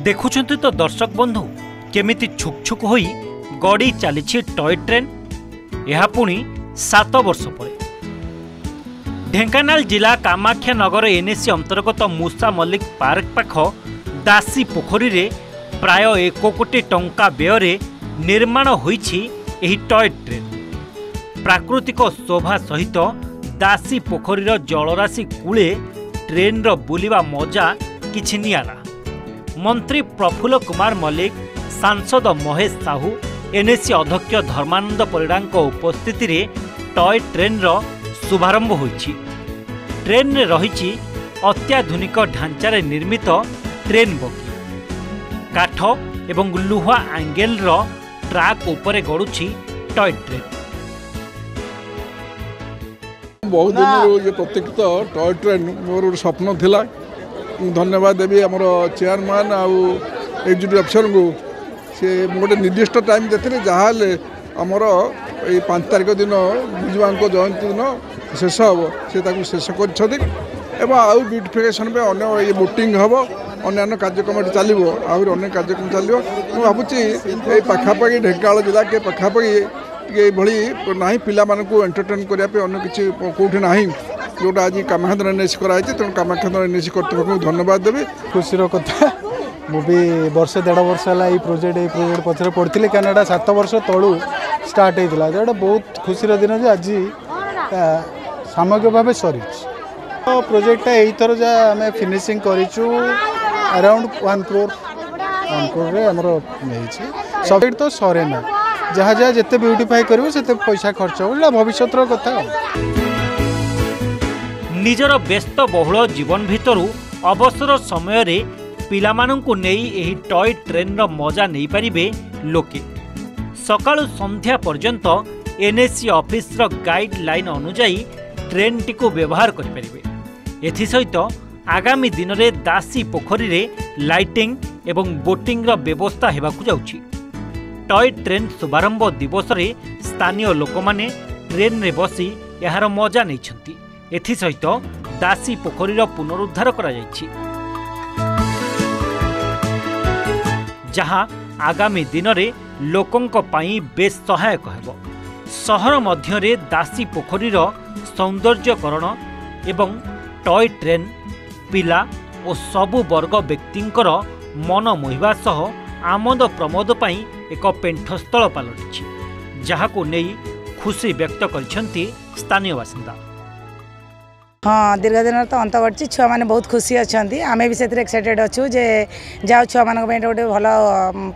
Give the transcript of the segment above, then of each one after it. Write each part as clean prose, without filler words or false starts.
देखुछंती तो दर्शक बंधु केमिति छुक छुक होई गड़ी चली टॉय ट्रेन। यह पुणी 7 वर्ष पर ढेंकानाल जिला कामाख्या नगर एनएसी अंतर्गत मूसा मल्लिक पार्क पाख दासी पोखरी रे प्राय 1 कोटी टंका व्यय निर्माण होईछि एही टॉय ट्रेन। प्राकृतिक शोभा सहित दासी पोखरीर जलराशि कूले ट्रेन रो बुलिबा मजा किछि नियारा। मंत्री प्रफुल्ल कुमार मल्लिक, सांसद महेश साहू, एनएसी अध्यक्ष धर्मानंद परिड़ा उपस्थिति रे टॉय ट्रेन रो शुभारंभ होईछि। ट्रेन रे रहिछि अत्याधुनिक ढांचारे निर्मित ट्रेन बगी, काठ एवं लुहा एंगेल रो ट्रैक उपरे गड़ुछि टॉय ट्रेन। बहुत दिन ये प्रत्येक टॉय ट्रेन मोर स्वप्न थिला। धन्यवाद देवी आमर चेयरमैन आउ एग्जीक्यूटिव अफिसर को से गोटे निर्दिष्ट टाइम देते जहाँ आमर ये 5 तारिख दिन विजुआ जयंती दिन शेष हम से शेष कर आउ ब्यूटिफिकेशन पे अन्य ये बोटिंग हम अन्य कार्यक्रम चलो आहरी अनेक कार्यक्रम चलो। मुझे भावुँ पाखापाखि ढेंकानाल जिला के पाखापाखि ये ना पिला एंटरटेन करने अन्य किसी कौटी ना जोटा आज कामाख्या एनएसी कराई तेणु कामाख्या एनएसी कर्तृपक्ष धन्यवाद देवी। खुशी कथा मुझे वर्ष 1.5 वर्ष है ये प्रोजेक्ट पचर पड़ी क्या 7 वर्ष तलू स्टार्ट होता जो बहुत खुशी दिन आज सामग्रिक भाव सरी प्रोजेक्टा यहीथर जहाँ आम फिनिशिंग करूँ अराउंड 1 करोड़ सब तो सरे ना जहाँ जहाँ जिते ब्यूटिफाई करूँ से पैसा खर्च हो भविष्य कथा। निजर व्यस्त बहुल जीवन भितरु अवसर समय रे पिलामानंकु नेई एही टॉय ट्रेन रो मजा नहीं पारिबे लोके। सकाळु संध्या पर्यंत एनएसी ऑफिस रो गाइडलाइन अनुसार ट्रेन टी को व्यवहार करि परिबे। एथि सहित आगामी दिन रे दासी पोखरी रे लाइटिंग एवं बोटिंग रो व्यवस्था हेबाकु जाउछि। टॉय ट्रेन शुभारंभ दिवस रे स्थानीय लोकमाने ट्रेन रे बसी यार मजा नैछंती। एथि सहित दासी पोखरीर पुनरुद्धार करा जायछि, जहां आगामी दिन रे लोकंक पाई बेस सहायक हेबो। सहर मध्यरे दासी पोखरीर सौंदर्यकरण एवं टॉय ट्रेन पिला और सबु वर्ग व्यक्तिंकर मन मोहिबा सह आमोद प्रमोद पाई एक पेंठस्थल पलटिछि, जहाको नेई खुशी व्यक्त करिसेंती स्थानीय बासिंदा। हाँ, दीर्घ दिन तो अंत बढ़ी छुआ मैंने बहुत खुशी अच्छा आम भी से एक्साइटेड अच्छु जे जाओ छुआ मान गोटे भल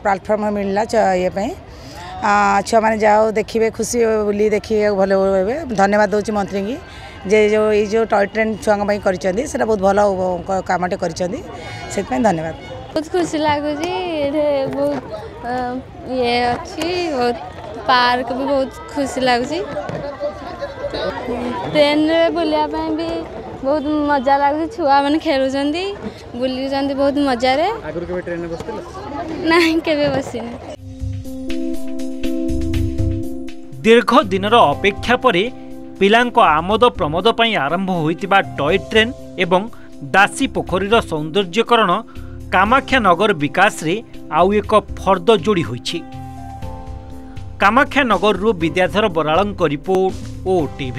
प्लाटफर्म मिलला ये छुआ मैंने जाओ देखिए खुशी बुली देखिए भल हे। धन्यवाद दूसरी मंत्री की जे जो टॉय ट्रेन छुआ कर बहुत भल कामटे कर धन्यवाद। बहुत खुशी लगुच बहुत ये अच्छी बहुत पार्क भी बहुत खुशी लगुच। ट्रेन बुलिया भी बहुत मजा लगुच। छुआ मैंने खेलुंट बुलुंट बहुत मजा रे। ट्रेन नहीं केबे बसिनी। दीर्घ दिनर अपेक्षा परे पिलांको आमोद प्रमोद पई आरंभ होइतिबा टॉय ट्रेन एवं दासी पोखरीर सौंदर्यकरण कामाख्या नगर विकास रे आउ एक फर्द जोड़ी होइछि। कामाख्या नगर रु विद्याधर बराळंक रिपोर्ट, OTV।